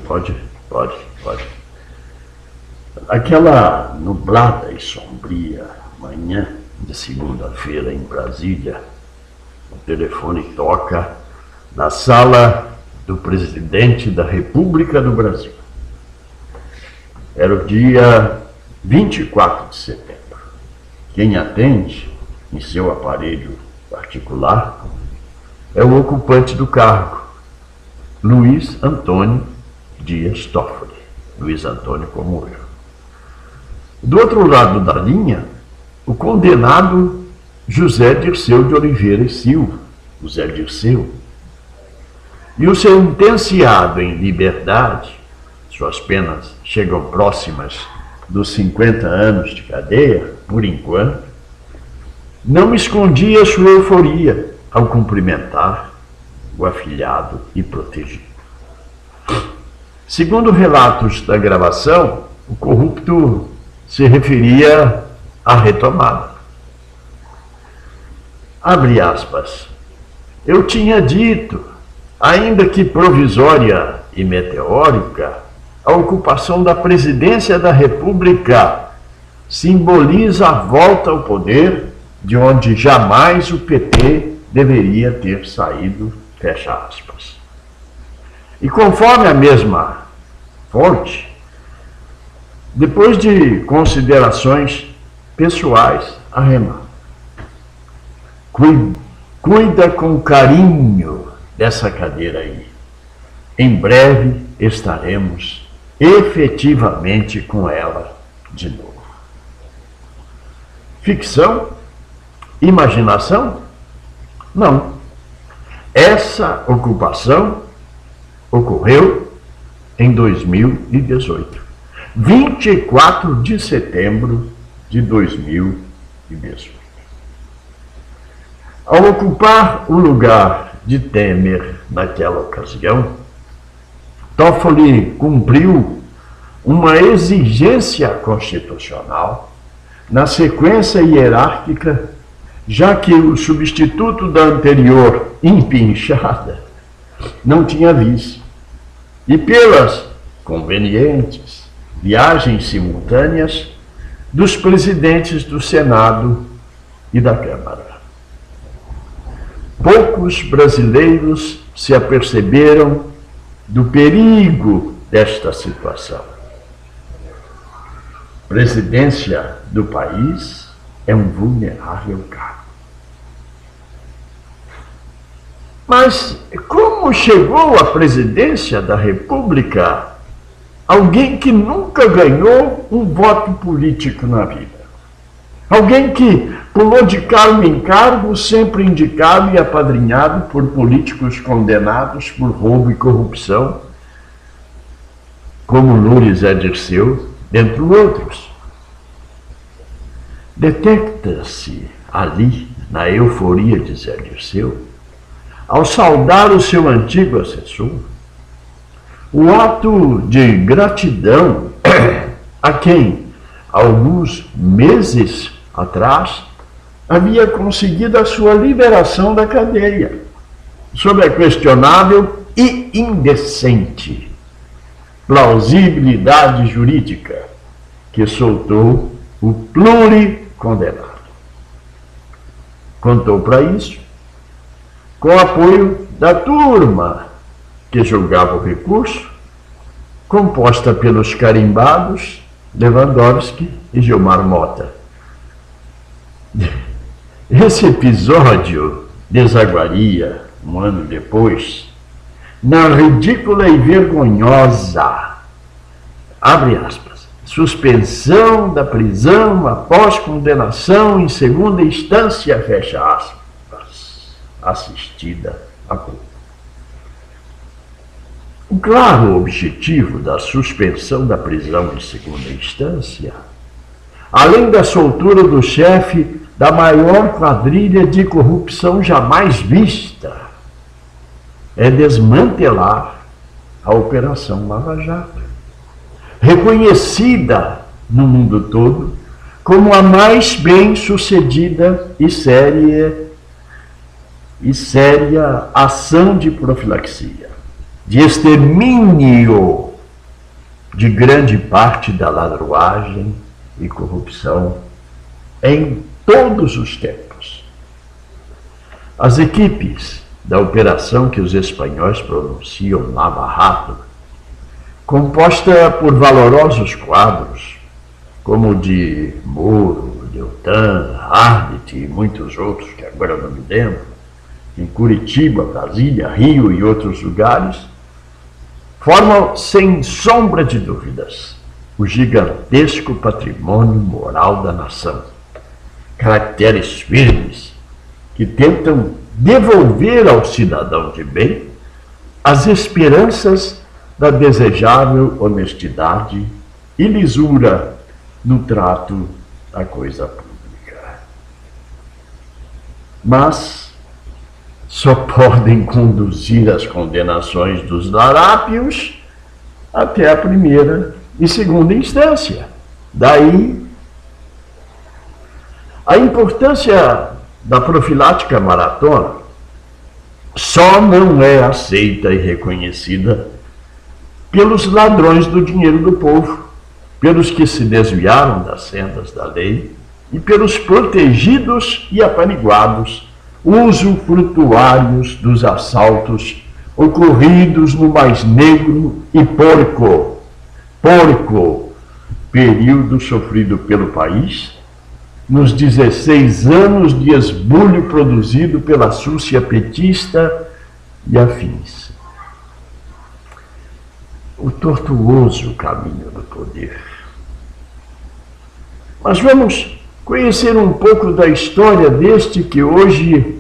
Pode, pode, pode. Aquela nublada e sombria manhã de segunda-feira em Brasília, o telefone toca na sala do presidente da República do Brasil. Era o dia 24 de setembro. Quem atende em seu aparelho particular é o ocupante do cargo, Luiz Antônio Dias Toffoli. Luiz Antônio como eu. Do outro lado da linha, o condenado José Dirceu de Oliveira e Silva, o Zé Dirceu. E o sentenciado em liberdade, suas penas chegam próximas dos 50 anos de cadeia, por enquanto, não escondia sua euforia ao cumprimentar o afilhado e protegido. Segundo relatos da gravação, o corrupto se referia à retomada. Abre aspas. Eu tinha dito, ainda que provisória e meteórica, a ocupação da presidência da República simboliza a volta ao poder de onde jamais o PT deveria ter saído, fecha aspas. E conforme a mesma fonte, depois de considerações pessoais, arremata. Cuida com carinho dessa cadeira aí. Em breve estaremos efetivamente com ela de novo. Ficção? Imaginação? Não. Essa ocupação ocorreu em 2018. 24 de setembro de 2018. Ao ocupar o lugar de Temer naquela ocasião, Toffoli cumpriu uma exigência constitucional na sequência hierárquica, já que o substituto da anterior empinchada não tinha vice, e pelas convenientes viagens simultâneas dos presidentes do Senado e da Câmara. Poucos brasileiros se aperceberam do perigo desta situação. Presidência do país é um vulnerável cargo. Mas como chegou à presidência da República alguém que nunca ganhou um voto político na vida? Alguém que pulou de cargo em cargo, sempre indicado e apadrinhado por políticos condenados por roubo e corrupção, como Lula e Zé Dirceu, dentre outros. Detecta-se ali, na euforia de Zé Dirceu, ao saudar o seu antigo assessor, o ato de gratidão a quem, alguns meses atrás, havia conseguido a sua liberação da cadeia, sob a questionável e indecente plausibilidade jurídica que soltou o pluricondenado. Contou para isso com o apoio da turma que julgava o recurso, composta pelos carimbados Lewandowski e Gilmar Mota. Esse episódio desaguaria, um ano depois, na ridícula e vergonhosa, abre aspas, suspensão da prisão após condenação em segunda instância, fecha aspas, assistida a culpa. O claro objetivo da suspensão da prisão em segunda instância, além da soltura do chefe da maior quadrilha de corrupção jamais vista, é desmantelar a Operação Lava Jato, reconhecida no mundo todo como a mais bem-sucedida e séria ação de profilaxia de extermínio de grande parte da ladruagem e corrupção em todos os tempos. As equipes da operação que os espanhóis pronunciam Lava Jato, composta por valorosos quadros, como o de Moro, Deltan, Ardit e muitos outros que agora não me lembro, em Curitiba, Brasília, Rio e outros lugares, formam, sem sombra de dúvidas, o gigantesco patrimônio moral da nação. Caracteres firmes que tentam devolver ao cidadão de bem as esperanças da desejável honestidade e lisura no trato da coisa pública. Mas só podem conduzir as condenações dos larápios até a primeira e segunda instância. Daí a importância da profilática maratona só não é aceita e reconhecida pelos ladrões do dinheiro do povo, pelos que se desviaram das sendas da lei e pelos protegidos e apaniguados usufrutuários dos assaltos ocorridos no mais negro e porco período sofrido pelo país, nos 16 anos de esbulho produzido pela súcia petista e afins. O tortuoso caminho do poder. Mas vamos conhecer um pouco da história deste que hoje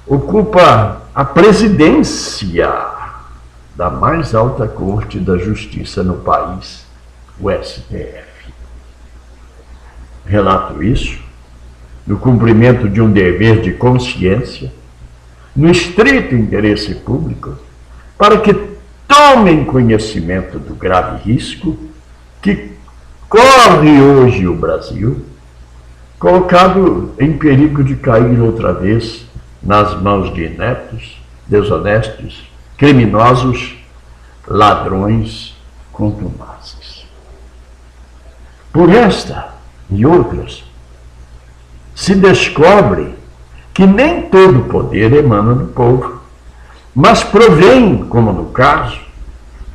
ocupa a presidência da mais alta corte da justiça no país, o STF. Relato isso no cumprimento de um dever de consciência, no estrito interesse público, para que tomem conhecimento do grave risco que corre hoje o Brasil, colocado em perigo de cair outra vez nas mãos de ineptos, desonestos, criminosos, ladrões contumazes. Por esta e outras, se descobre que nem todo poder emana do povo, mas provém, como no caso,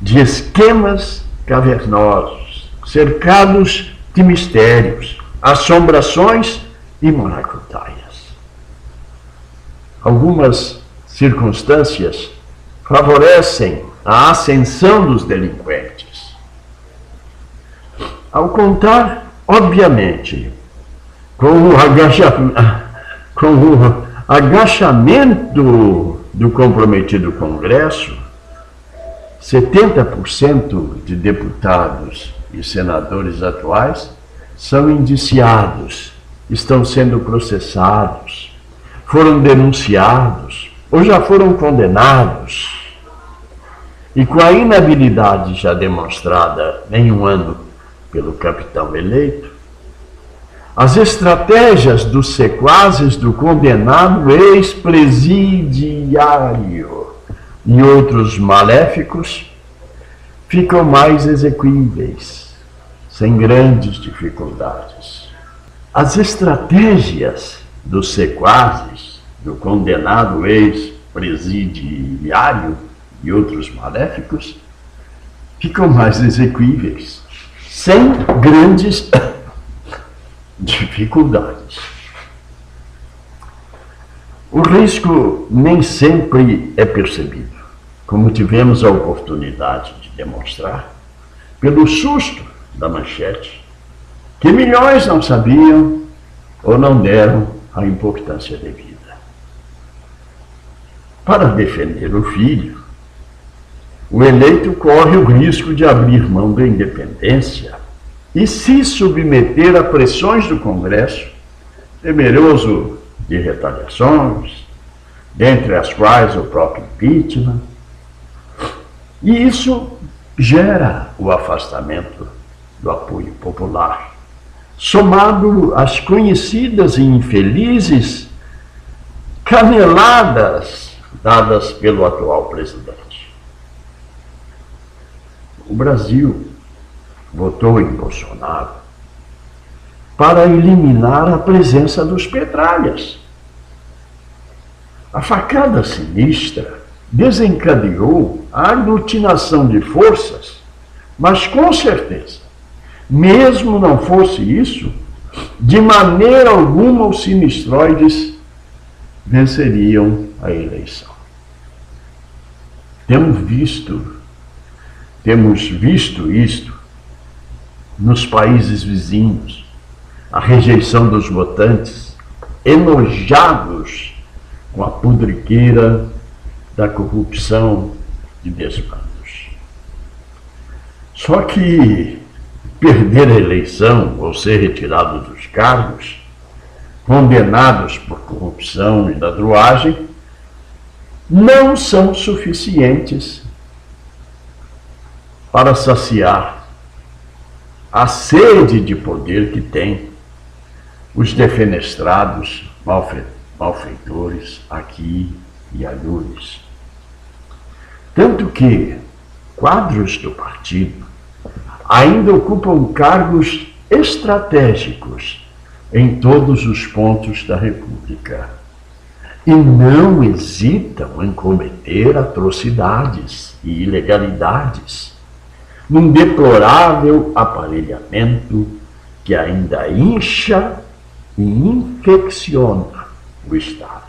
de esquemas cavernosos, cercados de mistérios, assombrações e maracutaias. Algumas circunstâncias favorecem a ascensão dos delinquentes. Ao contar, obviamente, com o agachamento do comprometido Congresso, 70% de deputados e senadores atuais são indiciados, estão sendo processados, foram denunciados ou já foram condenados. E com a inabilidade já demonstrada em um ano pelo capitão eleito, as estratégias dos sequazes do condenado ex-presidiário e outros maléficos ficam mais exequíveis, sem grandes dificuldades. As estratégias dos sequazes do condenado ex-presidiário e outros maléficos ficam mais exequíveis, sem grandes dificuldades. O risco nem sempre é percebido, como tivemos a oportunidade de demonstrar, pelo susto da manchete, que milhões não sabiam ou não deram a importância devida. Para defender o filho, o eleito corre o risco de abrir mão da independência e se submeter a pressões do Congresso, temeroso de retaliações, dentre as quais o próprio impeachment. E isso gera o afastamento do apoio popular, somado às conhecidas e infelizes caneladas dadas pelo atual presidente. o Brasil votou em Bolsonaro para eliminar a presença dos petralhas. A facada sinistra desencadeou a aglutinação de forças, mas com certeza, mesmo não fosse isso, de maneira alguma os sinistroides venceriam a eleição. Temos visto isto nos países vizinhos, a rejeição dos votantes, enojados com a pudriqueira da corrupção e desmandos. Só que perder a eleição ou ser retirado dos cargos, condenados por corrupção e ladruagem, não são suficientes para saciar a sede de poder que têm os defenestrados malfeitores aqui e alhures. Tanto que quadros do partido ainda ocupam cargos estratégicos em todos os pontos da República e não hesitam em cometer atrocidades e ilegalidades num deplorável aparelhamento que ainda incha e infecciona o Estado.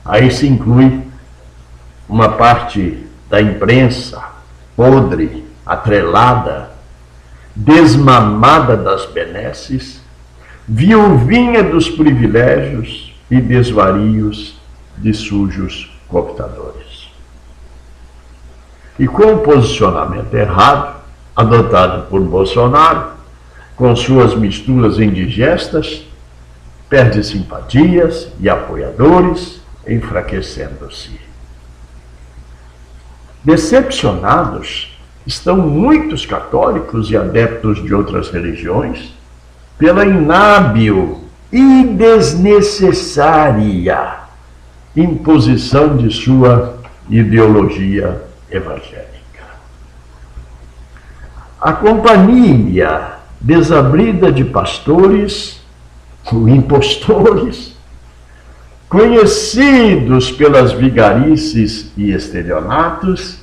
Aí se inclui uma parte da imprensa podre, atrelada, desmamada das benesses, viuvinha dos privilégios e desvarios de sujos cooptadores. E com o posicionamento errado, adotado por Bolsonaro, com suas misturas indigestas, perde simpatias e apoiadores, enfraquecendo-se. Decepcionados estão muitos católicos e adeptos de outras religiões pela inábil e desnecessária imposição de sua ideologia evangélica. A companhia desabrida de pastores ou impostores, conhecidos pelas vigarices e estelionatos,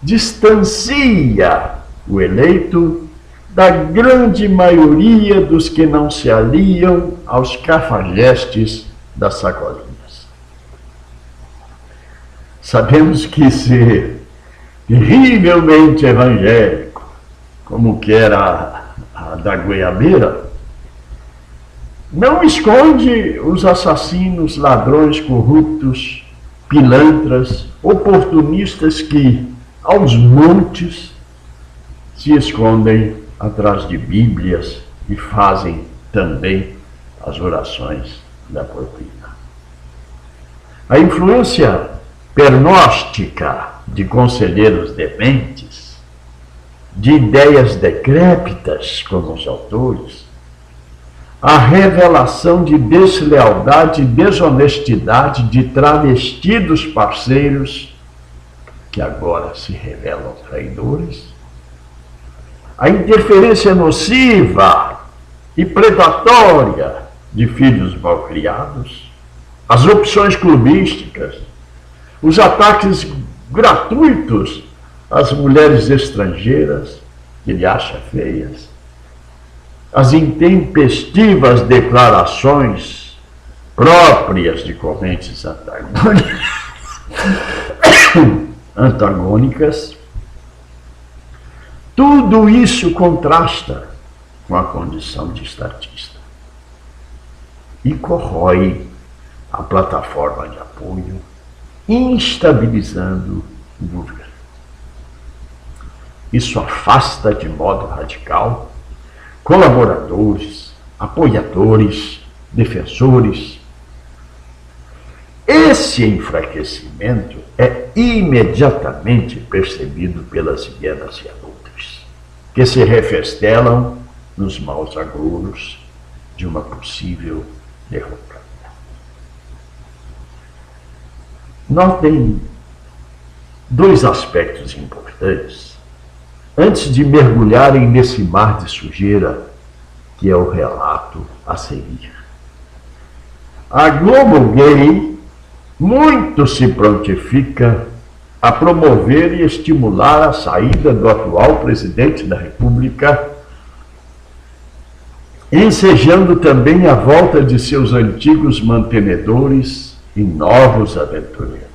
distancia o eleito da grande maioria dos que não se aliam aos cafajestes das sacolinhas. Sabemos que ser terrivelmente evangélico, como que era a da goiabeira, não esconde os assassinos, ladrões, corruptos, pilantras, oportunistas que, aos montes, se escondem atrás de bíblias e fazem também as orações da propina. A influência pernóstica de conselheiros dementes, de ideias decrépitas, como os autores, a revelação de deslealdade e desonestidade de travestidos parceiros, que agora se revelam traidores, a interferência nociva e predatória de filhos malcriados, as opções clubísticas, os ataques gratuitos às mulheres estrangeiras, que ele acha feias, as intempestivas declarações próprias de correntes antagônicas, tudo isso contrasta com a condição de estatista e corrói a plataforma de apoio, instabilizando o governo. Isso afasta de modo radical colaboradores, apoiadores, defensores. Esse enfraquecimento é imediatamente percebido pelas hienas e abutres, que se refestelam nos maus agouros de uma possível derrota. Notem dois aspectos importantes antes de mergulharem nesse mar de sujeira que é o relato a seguir. A Globo Gay muito se prontifica a promover e estimular a saída do atual presidente da República, ensejando também a volta de seus antigos mantenedores e novos aventureiros.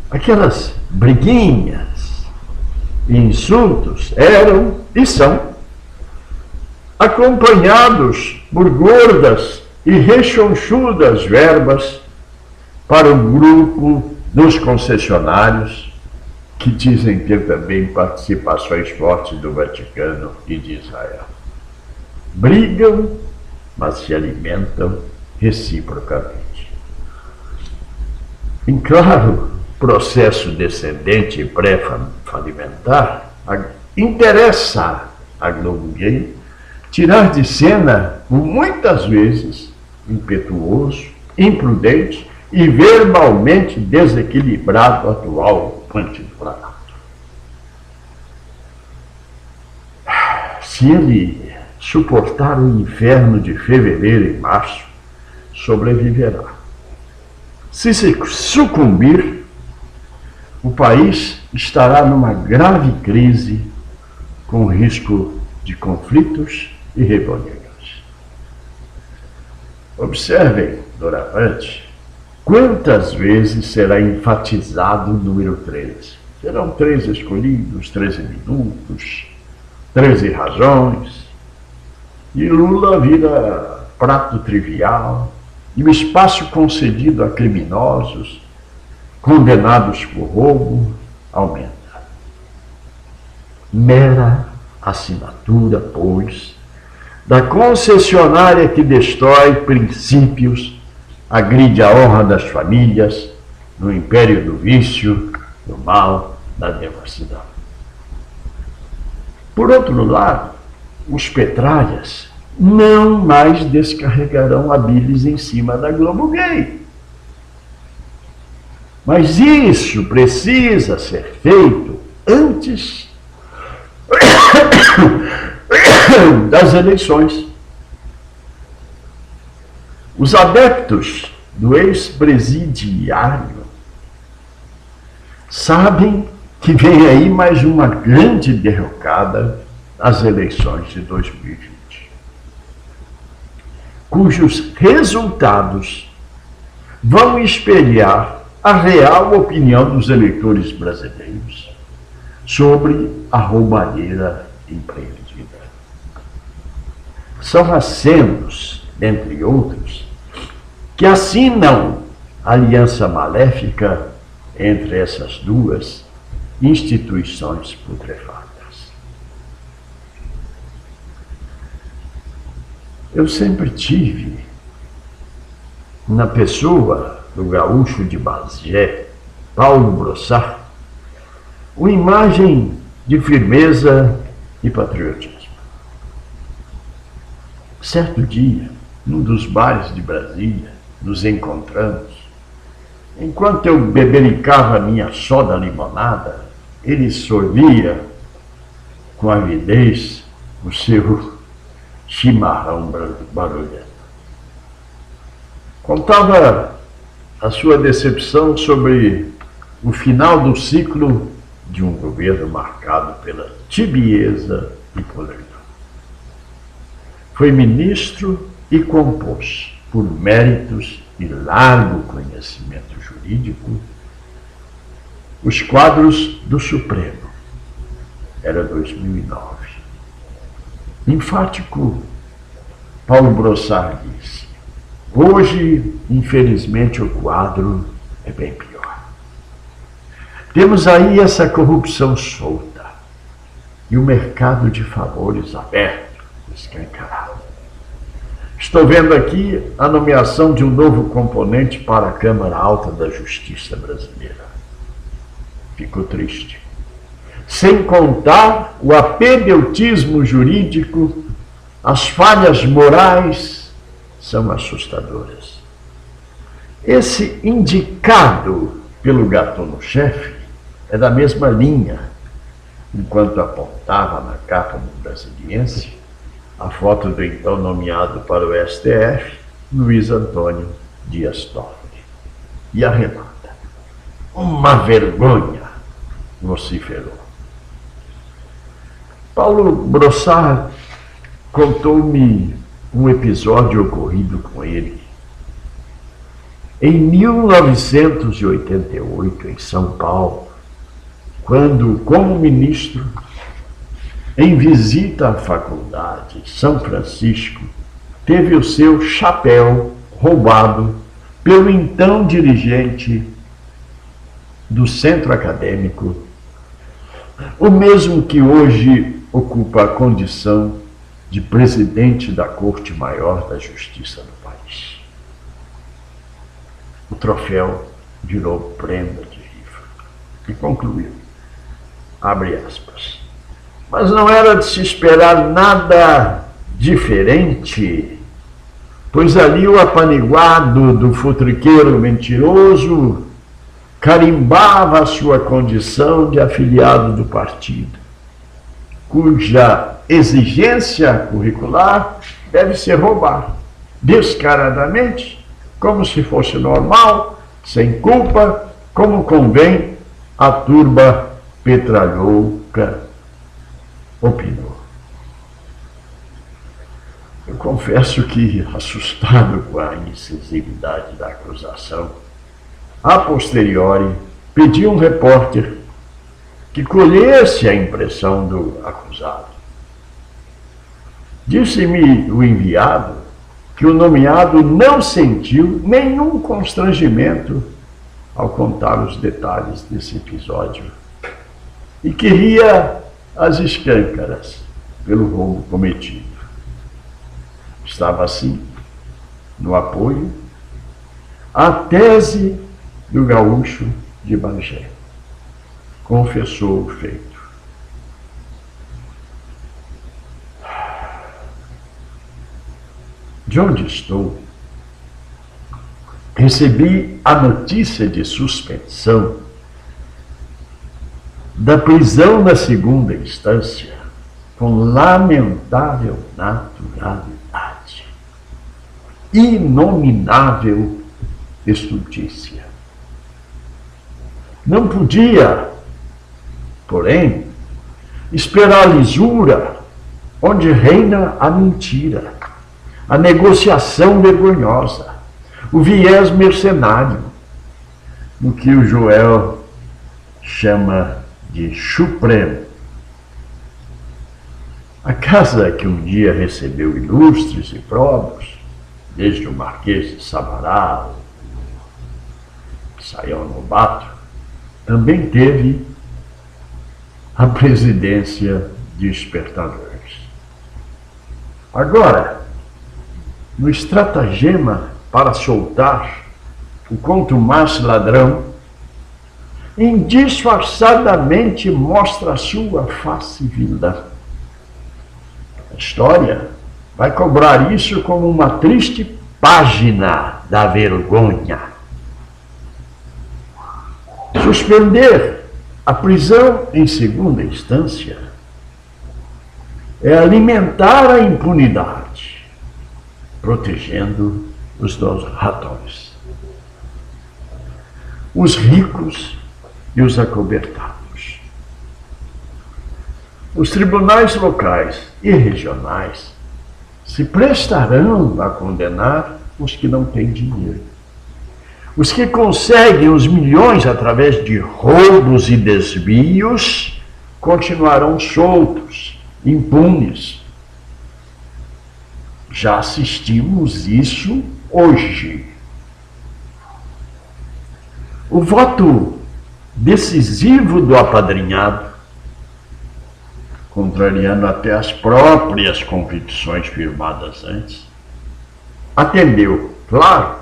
Aquelas briguinhas e insultos eram e são acompanhados por gordas e rechonchudas verbas para o grupo dos concessionários, que dizem ter também participações fortes do Vaticano e de Israel. Brigam, mas se alimentam reciprocamente. Em claro processo descendente e pré-falimentar, interessa a Globo Gay tirar de cena o muitas vezes impetuoso, imprudente e verbalmente desequilibrado atual candidato. Se ele suportar o inferno de fevereiro e março, sobreviverá. Se sucumbir, o país estará numa grave crise com risco de conflitos e rebeliões. Observem, doravante, quantas vezes será enfatizado o número 13. Serão 13 escolhidos, 13 minutos, 13 razões, e Lula vira prato trivial, e o espaço concedido a criminosos, condenados por roubo, aumenta. Mera assinatura, pois, da concessionária que destrói princípios, agride a honra das famílias, no império do vício, do mal, da devassidão. Por outro lado, os petralhas não mais descarregarão a bilis em cima da Globo Gay. Mas isso precisa ser feito antes das eleições. Os adeptos do ex-presidiário sabem que vem aí mais uma grande derrocada nas eleições de 2020, cujos resultados vão espelhar a real opinião dos eleitores brasileiros sobre a roubalheira empreendida. São acenos, entre outros, que assinam aliança maléfica entre essas duas instituições putrefatas. Eu sempre tive, na pessoa do gaúcho de Bagé, Paulo Brossard, uma imagem de firmeza e patriotismo. Certo dia, num dos bares de Brasília, nos encontramos. Enquanto eu bebericava minha soda limonada, ele sorvia com avidez o seu chimarrão barulhento. Contava a sua decepção sobre o final do ciclo de um governo marcado pela tibieza e podridão. Foi ministro e compôs, por méritos e largo conhecimento jurídico, os quadros do Supremo. Era 2009. Enfático, Paulo Brossard disse: hoje, infelizmente, o quadro é bem pior. Temos aí essa corrupção solta e o mercado de favores aberto, escancarado. Estou vendo aqui a nomeação de um novo componente para a Câmara Alta da Justiça brasileira. Fico triste. Sem contar o apedeutismo jurídico, as falhas morais são assustadoras. Esse indicado pelo gatono-chefe é da mesma linha, enquanto apontava na capa do Brasiliense a foto do então nomeado para o STF, Luiz Antônio Dias Toffoli. E a Renata, uma vergonha, vociferou. Paulo Brossard contou-me um episódio ocorrido com ele. Em 1988, em São Paulo, quando, como ministro, em visita à faculdade São Francisco, teve o seu chapéu roubado pelo então dirigente do centro acadêmico, o mesmo que hoje ocupa a condição de presidente da Corte Maior da Justiça do país. O troféu virou prenda de rifa. E concluiu, abre aspas, mas não era de se esperar nada diferente, pois ali o apaniguado do futriqueiro mentiroso carimbava a sua condição de afiliado do partido, cuja exigência curricular deve ser roubar, descaradamente, como se fosse normal, sem culpa, como convém a turba petralhouca, opinou. Eu confesso que, assustado com a incisividade da acusação, a posteriori pedi a um repórter que colhesse a impressão do acusado. Disse-me o enviado que o nomeado não sentiu nenhum constrangimento ao contar os detalhes desse episódio e queria as escâncaras pelo roubo cometido. Estava assim, no apoio, à tese do gaúcho de Bagé. Confessou o feito. De onde estou, recebi a notícia de suspensão da prisão na segunda instância com lamentável naturalidade, inominável estultícia. Não podia, porém, esperar a lisura onde reina a mentira, a negociação vergonhosa, o viés mercenário, no que o Joel chama de chupremo. A casa que um dia recebeu ilustres e próprios, desde o Marquês de Sabará, Sayão Lobato, também teve a presidência de espertadores. Agora, no estratagema para soltar o contumaz ladrão, indisfarçadamente mostra a sua face vilã. A história vai cobrar isso como uma triste página da vergonha. Suspender a prisão em segunda instância é alimentar a impunidade, protegendo os dois ratões, os ricos e os acobertados. Os tribunais locais e regionais se prestarão a condenar os que não têm dinheiro. Os que conseguem os milhões através de roubos e desvios continuarão soltos, impunes. Já assistimos isso hoje. O voto decisivo do apadrinhado, contrariando até as próprias convicções firmadas antes, atendeu, claro,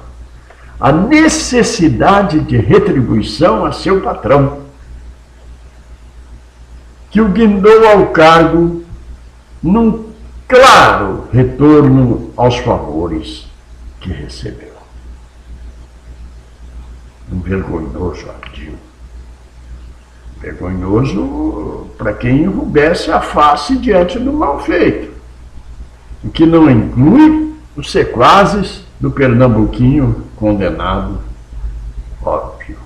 a necessidade de retribuição a seu patrão, que o guindou ao cargo num claro retorno aos favores que recebeu. um vergonhoso ardil. Vergonhoso para quem enrubesce a face diante do mal feito, o que não inclui os sequazes do pernambuquinho condenado, óbvio.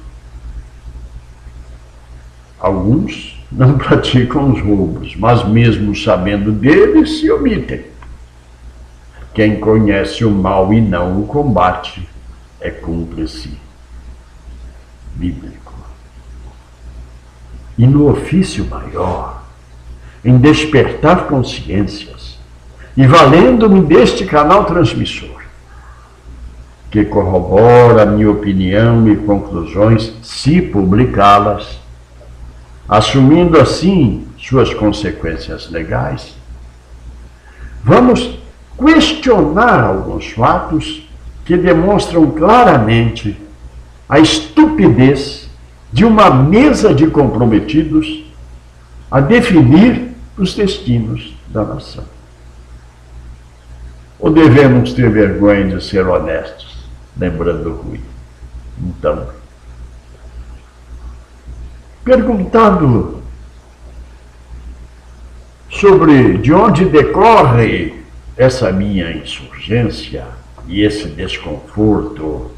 Alguns não praticam os roubos, mas mesmo sabendo deles, se omitem. Quem conhece o mal e não o combate é cúmplice bíblico. E no ofício maior, em despertar consciências, e valendo-me deste canal transmissor, que corrobora a minha opinião e conclusões, se publicá-las, assumindo assim suas consequências legais, vamos questionar alguns fatos que demonstram claramente a estupidez de uma mesa de comprometidos a definir os destinos da nação. Ou devemos ter vergonha de ser honestos, lembrando Rui? Então, perguntado sobre de onde decorre essa minha insurgência e esse desconforto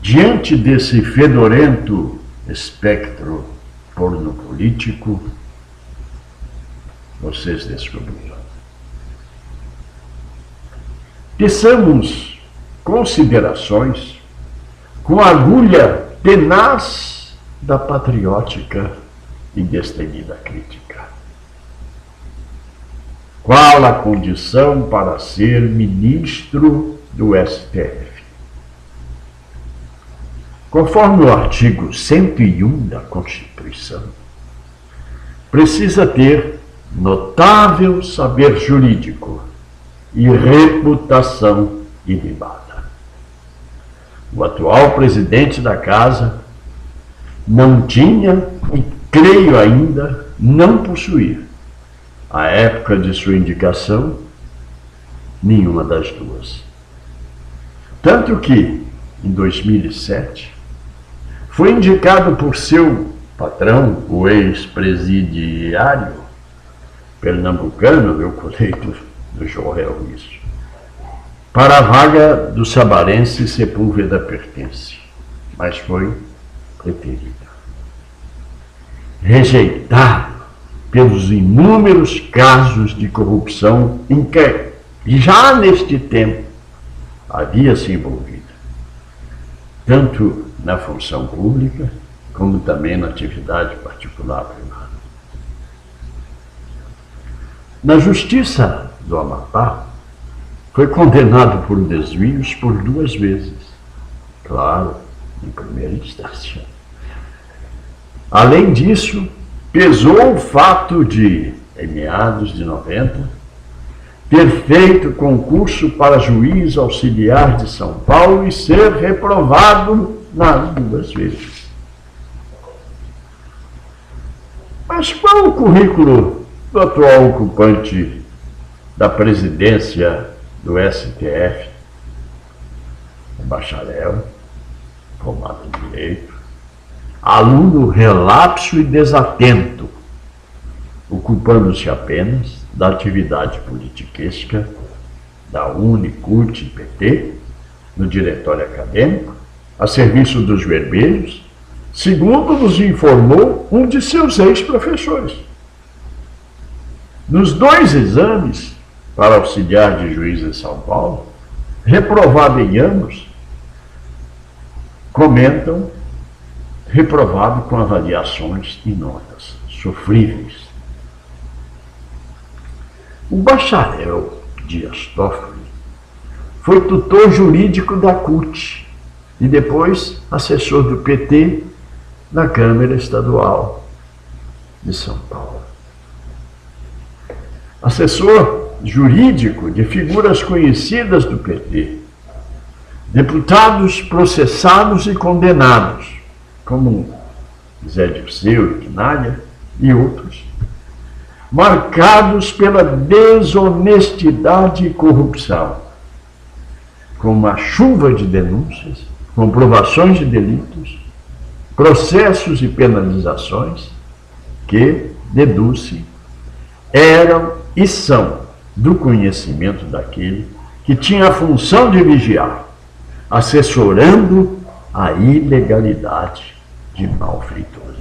diante desse fedorento espectro pornopolítico, vocês descobriram. Teçamos considerações com a agulha tenaz da patriótica e destemida crítica. Qual a condição para ser ministro do STF? Conforme o artigo 101 da Constituição, precisa ter notável saber jurídico e reputação ilibada. O atual presidente da Casa não tinha, e creio ainda não possuir, à época de sua indicação, nenhuma das duas. Tanto que, em 2007, foi indicado por seu patrão, o ex-presidiário pernambucano, eu colei do Joel isso, para a vaga do sabarense Sepúlveda Pertence, mas foi preterido. Rejeitado pelos inúmeros casos de corrupção em que, já neste tempo, havia se envolvido, tanto na função pública, como também na atividade particular privada. Na Justiça do Amapá, foi condenado por desvios por 2 vezes. Claro, em primeira instância. Além disso, pesou o fato de, em meados de 90, ter feito concurso para juiz auxiliar de São Paulo e ser reprovado nas 2 vezes. Mas qual o currículo do atual ocupante da presidência do STF? Bacharel, formado em Direito, aluno relapso e desatento, ocupando-se apenas da atividade politiquesca da Unicult PT, no diretório acadêmico, a serviço dos vermelhos, segundo nos informou um de seus ex-professores. Nos 2 exames para auxiliar de juiz em São Paulo, reprovado em ambos, comentam, reprovado com avaliações e notas sofríveis. O bacharel Dias Toffoli foi tutor jurídico da CUT e depois assessor do PT na Câmara Estadual de São Paulo. Assessor jurídico de figuras conhecidas do PT, deputados processados e condenados, como Zé Dirceu e Quinalha e outros, marcados pela desonestidade e corrupção, com uma chuva de denúncias comprovações de delitos, processos e penalizações que, deduz-se, eram e são do conhecimento daquele que tinha a função de vigiar, assessorando a ilegalidade de malfeitores.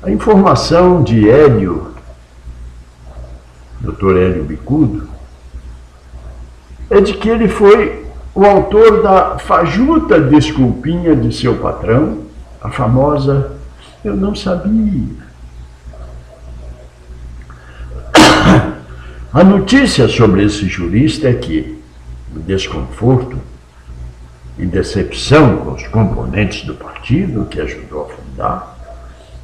A informação de Hélio, Dr. Hélio Bicudo, é de que ele foi o autor da fajuta desculpinha de seu patrão, a famosa "eu não sabia". A notícia sobre esse jurista é que o desconforto e decepção com os componentes do partido que ajudou a fundar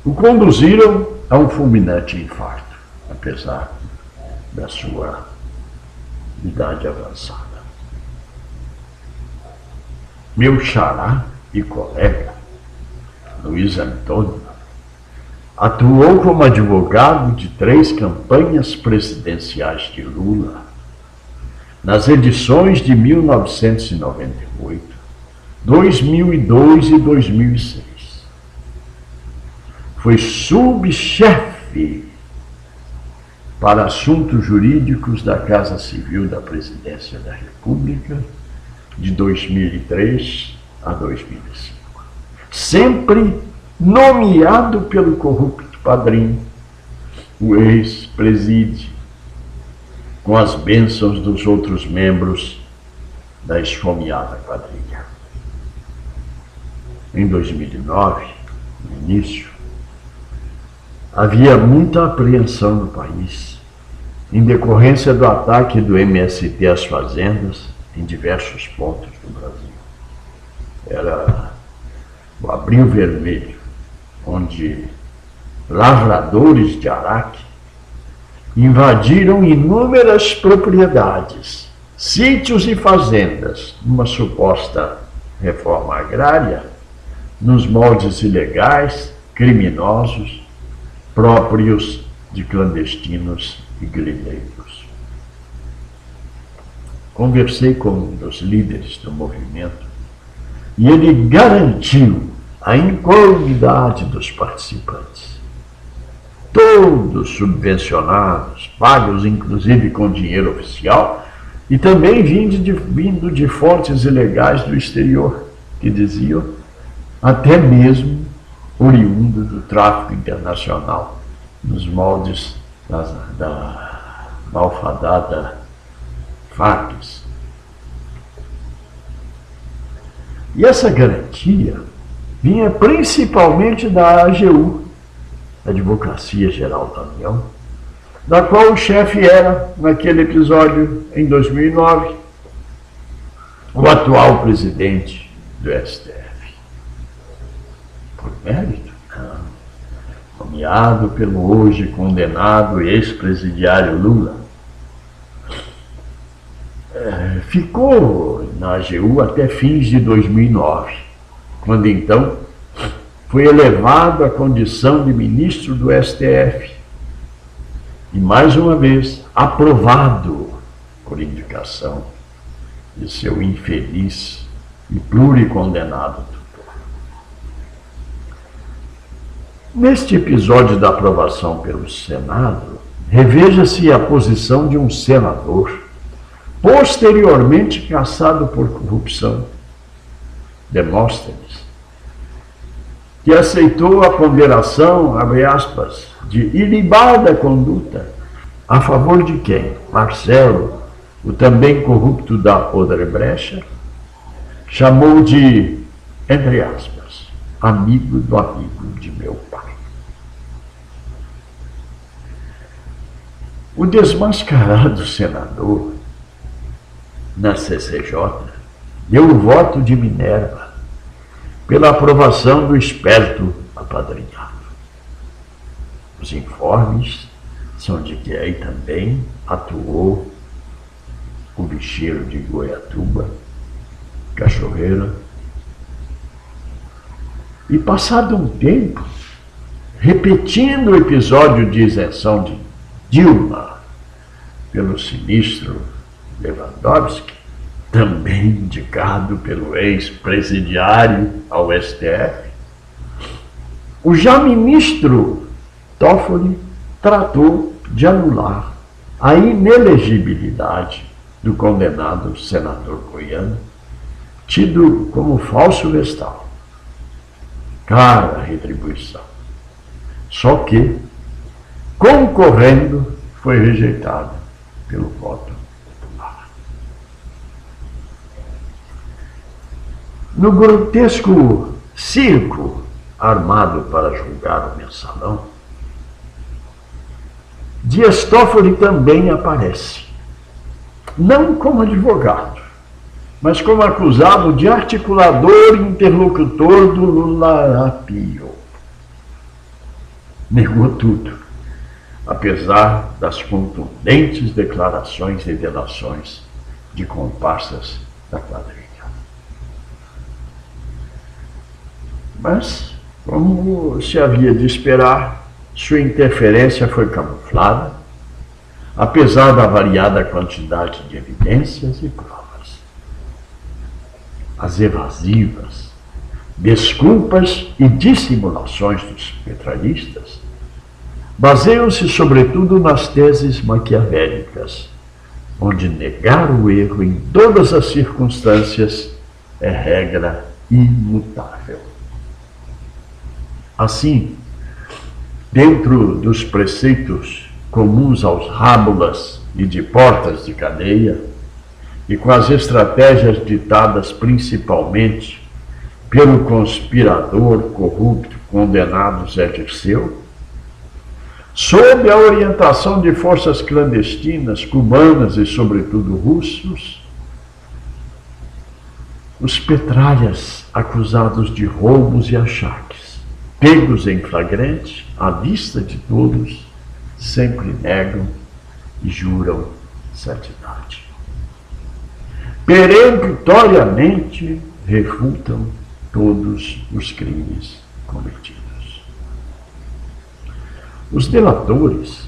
o conduziram a um fulminante infarto, apesar da sua idade avançada. Meu xará e colega, Luiz Antônio, atuou como advogado de 3 campanhas presidenciais de Lula, nas edições de 1998, 2002 e 2006. Foi subchefe para assuntos jurídicos da Casa Civil da Presidência da República de 2003 a 2005. Sempre nomeado pelo corrupto padrinho, o ex-preside, com as bênçãos dos outros membros da esfomeada quadrilha. Em 2009, no início, havia muita apreensão no país, em decorrência do ataque do MST às fazendas em diversos pontos do Brasil. Era o Abril Vermelho, onde lavradores de Araque invadiram inúmeras propriedades, sítios e fazendas, numa suposta reforma agrária, nos moldes ilegais, criminosos, próprios de clandestinos e grileiros. Conversei com um dos líderes do movimento e ele garantiu a incolumidade dos participantes. Todos subvencionados, pagos inclusive com dinheiro oficial e também vindo de fontes ilegais do exterior, que diziam até mesmo oriundo do tráfico internacional, nos moldes da malfadada Farc. E essa garantia vinha principalmente da AGU, Advocacia Geral da União, da qual o chefe era, naquele episódio, em 2009, o atual presidente do STF. Por mérito? Não. Nomeado pelo hoje condenado ex-presidiário Lula. Ficou na AGU até fins de 2009, quando então foi elevado à condição de ministro do STF e, mais uma vez, aprovado por indicação de seu infeliz e pluricondenado tutor. Neste episódio da aprovação pelo Senado, reveja-se a posição de um senador posteriormente caçado por corrupção, Demóstenes, que aceitou a ponderação, abre aspas, de ilibada conduta a favor de quem? Marcelo, o também corrupto da Odebrecht, chamou de, entre aspas, amigo do amigo de meu pai. O desmascarado senador, na CCJ, deu o voto de Minerva pela aprovação do esperto apadrinhado. Os informes são de que aí também atuou o bicheiro de Goiatuba, Cachoeira, e passado um tempo, repetindo o episódio de isenção de Dilma pelo sinistro Lewandowski, também indicado pelo ex-presidiário ao STF, o já ministro Toffoli tratou de anular a inelegibilidade do condenado senador goiano, tido como falso vestal. Cara retribuição. Só que, concorrendo, foi rejeitado pelo voto popular. No grotesco circo armado para julgar o mensalão, Dias Toffoli também aparece, não como advogado, mas como acusado de articulador e interlocutor do Lula-Apio. Negou tudo, apesar das contundentes declarações e delações de comparsas da quadrilha. Mas, como se havia de esperar, sua interferência foi camuflada, apesar da variada quantidade de evidências e provas. As evasivas desculpas e dissimulações dos petralhistas baseiam-se sobretudo nas teses maquiavélicas, onde negar o erro em todas as circunstâncias é regra imutável. Assim, dentro dos preceitos comuns aos rábulas e de portas de cadeia, e com as estratégias ditadas principalmente pelo conspirador corrupto condenado Zé Dirceu, sob a orientação de forças clandestinas, cubanas e, sobretudo, russos, os petralhas acusados de roubos e achaques, pegos em flagrante, à vista de todos, sempre negam e juram santidade. Peremptoriamente refutam todos os crimes cometidos. Os delatores,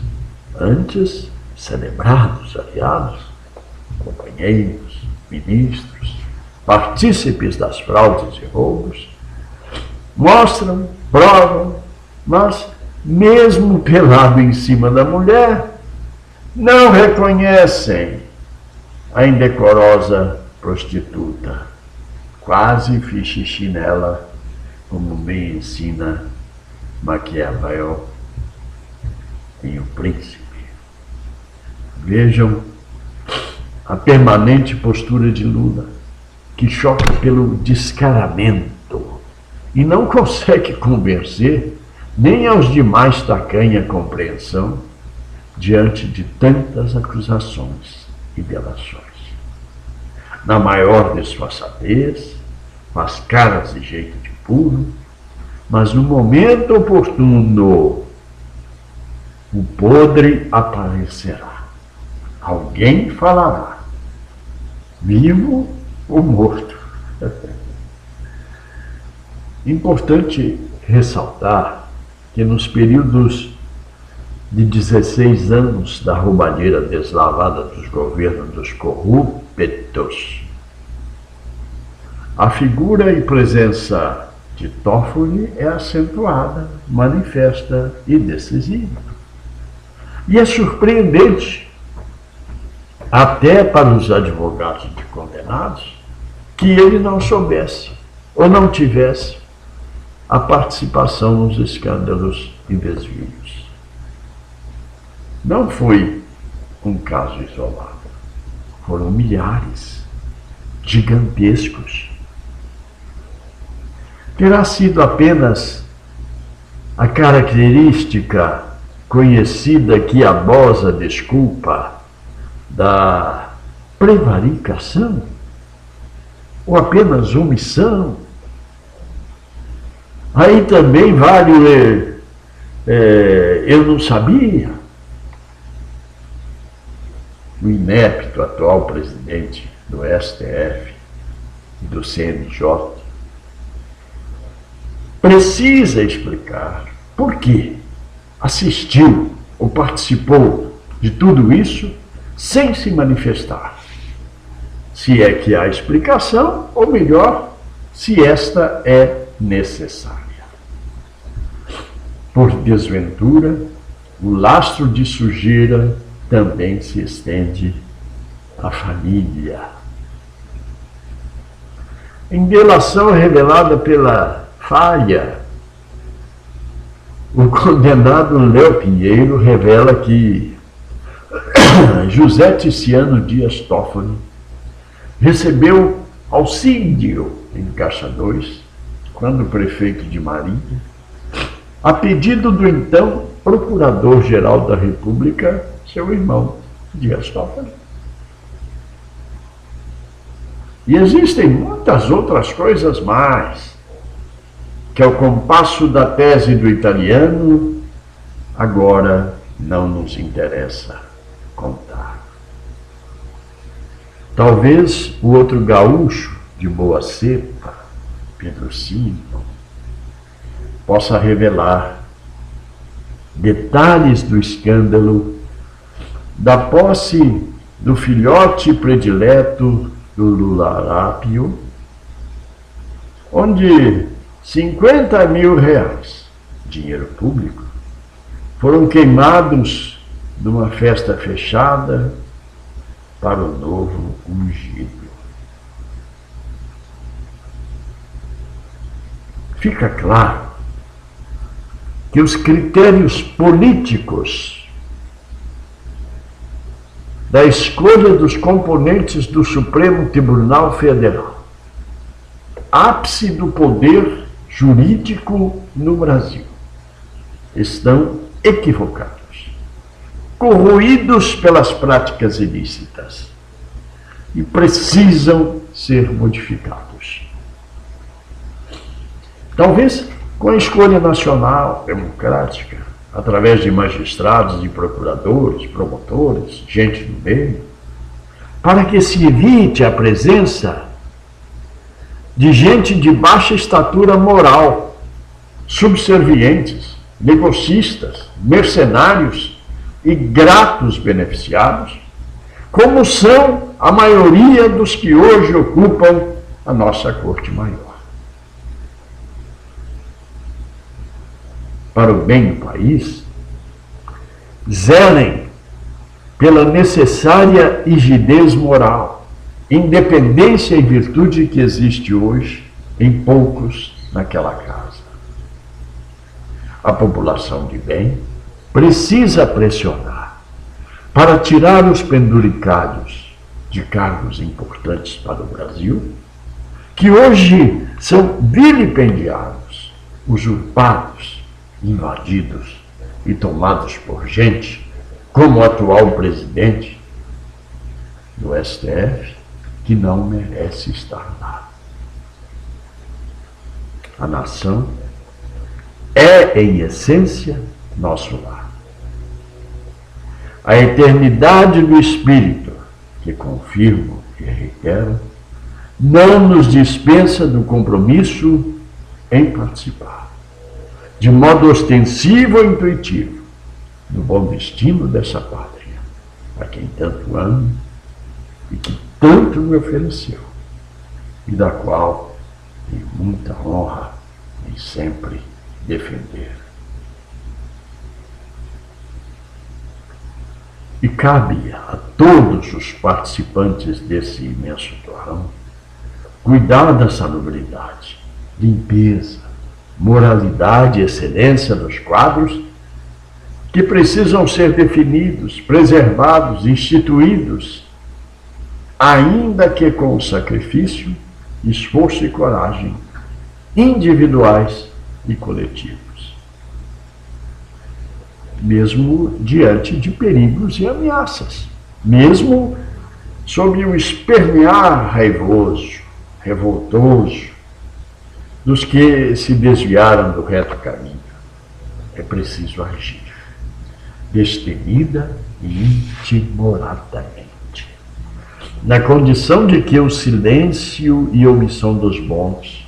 antes celebrados aliados, companheiros, ministros, partícipes das fraudes e roubos, mostram, provam, mas, mesmo pelado em cima da mulher, não reconhecem a indecorosa prostituta. Quase fiz xixi nela, como me ensina Maquiavel em O Príncipe. Vejam a permanente postura de Lula, que choca pelo descaramento e não consegue convencer nem aos demais tacanha compreensão diante de tantas acusações e delações. Na maior disfarçatez, faz caras de jeito de puro, mas no momento oportuno, o podre aparecerá. Alguém falará, vivo ou morto. Importante ressaltar que nos períodos de 16 anos da roubalheira deslavada dos governos dos corruptos, a figura e presença de Toffoli é acentuada, manifesta e decisiva. E é surpreendente, até para os advogados de condenados, que ele não soubesse ou não tivesse a participação nos escândalos e desvios. Não foi um caso isolado. Foram milhares, gigantescos. Terá sido apenas a característica conhecida quiabosa desculpa da prevaricação? Ou apenas omissão? Aí também vale eu não sabia. O inepto atual presidente do STF e do CNJ precisa explicar por que assistiu ou participou de tudo isso sem se manifestar. se é que há explicação, ou melhor, se esta é necessária. Por desventura, o lastro de sujeira também se estende à família. Em delação revelada pela falha, o condenado Léo Pinheiro revela que José Ticiano Dias Toffoli recebeu auxílio em Caixa 2, quando prefeito de Marília, a pedido do então Procurador-Geral da República, seu irmão Dias Toffoli. E existem muitas outras coisas mais, que ao compasso da tese do italiano, agora não nos interessa contar. Talvez o outro gaúcho de boa cepa, Pedro Simão, possa revelar detalhes do escândalo da posse do filhote predileto do Lularápio, onde 50 mil reais, dinheiro público, foram queimados numa festa fechada para o novo ungido. Fica claro que os critérios políticos da escolha dos componentes do Supremo Tribunal Federal, ápice do poder jurídico no Brasil, estão equivocados, corroídos pelas práticas ilícitas e precisam ser modificados. Talvez com a escolha nacional, democrática, através de magistrados e procuradores, promotores, gente do meio, para que se evite a presença de gente de baixa estatura moral, subservientes, negocistas, mercenários e gratos beneficiados, como são a maioria dos que hoje ocupam a nossa Corte Maior. Para o bem do país, zelem pela necessária rigidez moral, independência e virtude que existe hoje em poucos naquela casa. A população de bem precisa pressionar para tirar os penduricalhos de cargos importantes para o Brasil, que hoje são vilipendiados, usurpados, invadidos e tomados por gente como o atual presidente do STF, que não merece estar lá. A nação é, em essência, nosso lar. A eternidade do Espírito, que confirmo e reitero, não nos dispensa do compromisso em participar, de modo ostensivo ou intuitivo, do bom destino dessa pátria, a quem tanto amo e que tanto me ofereceu, e da qual tenho muita honra em sempre defender. E cabe a todos os participantes desse imenso torrão cuidar da salubridade, limpeza, moralidade e excelência dos quadros que precisam ser definidos, preservados, instituídos, ainda que com sacrifício, esforço e coragem, individuais e coletivos. Mesmo diante de perigos e ameaças, mesmo sob o espernear raivoso, revoltoso, dos que se desviaram do reto caminho. É preciso agir, destemida e intimoradamente, na condição de que o silêncio e omissão dos bons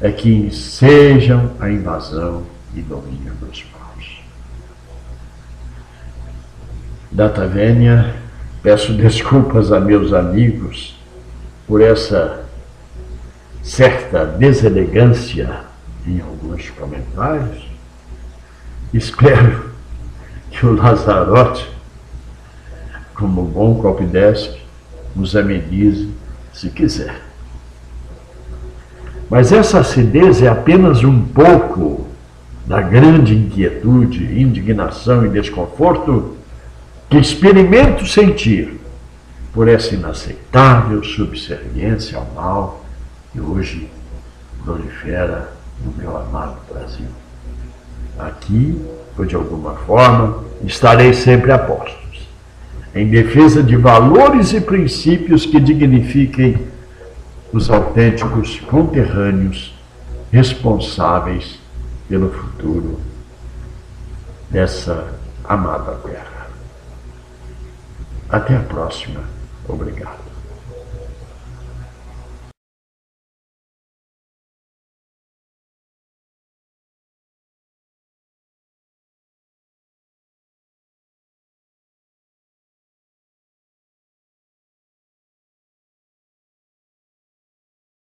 é que ensejam a invasão e domínio dos maus. Data vênia, peço desculpas a meus amigos por essa certa deselegância em alguns comentários. Espero que o Lazarote, como bom copidesque, nos amenize se quiser. Mas essa acidez é apenas um pouco da grande inquietude, indignação e desconforto que experimento sentir por essa inaceitável subserviência ao mal que hoje prolifera no meu amado Brasil. Aqui, ou de alguma forma, estarei sempre a postos, em defesa de valores e princípios que dignifiquem os autênticos conterrâneos responsáveis pelo futuro dessa amada terra. Até a próxima. Obrigado.